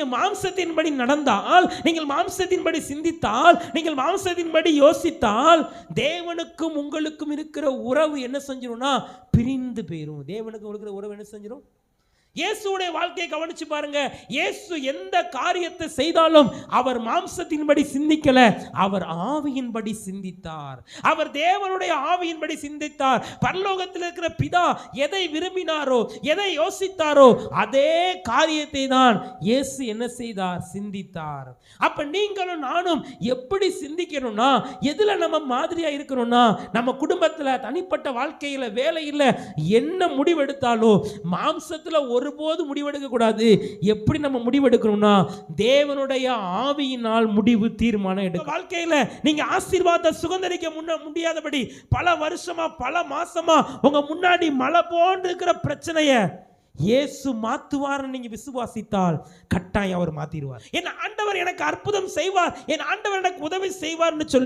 மாம்சத்தின்படி நடந்தால், நீங்கள் மாம்சத்தின்படி சிந்தித்தால், நீங்கள் மாம்சத்தின்படி யோசித்தால், தேவனுக்கும் உங்களுக்கும் இருக்கிற உறவு என்ன செஞ்சிரும்னா பிரிந்து போயிடும். தேவனுக்கு இருக்கிற உறவு என்ன செஞ்சிடும்? இயேசுடைய வாழ்க்கையை கவனிச்சு பாருங்க. இயேசு எந்த காரியத்தை செய்தாலும் அவர் மாம்சத்தின்படி சிந்திக்கல, அவர் ஆவியின்படி சிந்தித்தார். அவர் தேவனுடைய ஆவியின்படி சிந்தித்தார். பரலோகத்தில் இருக்கிற பிதா எதை விரும்பினாரோ, எதை யோசித்தாரோ, அதே காரியத்தை தான் இயேசு என்ன செய்தார்? சிந்தித்தார். அப்ப நீங்களும் நானும் எப்படி சிந்திக்கணும்னா, எதுல நம்ம மாதிரியா இருக்கணும்னா, நம்ம குடும்பத்துல, தனிப்பட்ட வாழ்க்கையில, வேலையில் என்ன முடிவெடுத்தாலோ மாம்சத்துல ஒருபோது முடிவெடுக்க கூடாது. எப்படி நம்ம முடிவெடுக்கணும்னா, தேவனுடைய ஆவியினால் முடிவு தீர்மானம் எடுக்க. வாழ்க்கையில நீங்க ஆசீர்வாதத்தை சுதந்திரிக்க முடியாதபடி பல வருஷமா, பல மாசமா உங்க முன்னாடி மலை போன்று இருக்கிற பிரச்சனையை இயேசு மாத்துவார் நீங்க விசுவாசித்தால் கட்டாயம் அவர் மாத்திடுவார். என் ஆண்டவர் எனக்கு அற்புதம் செய்வார், என் ஆண்டவர் எனக்கு உதவி செய்வார்னு சொல்லி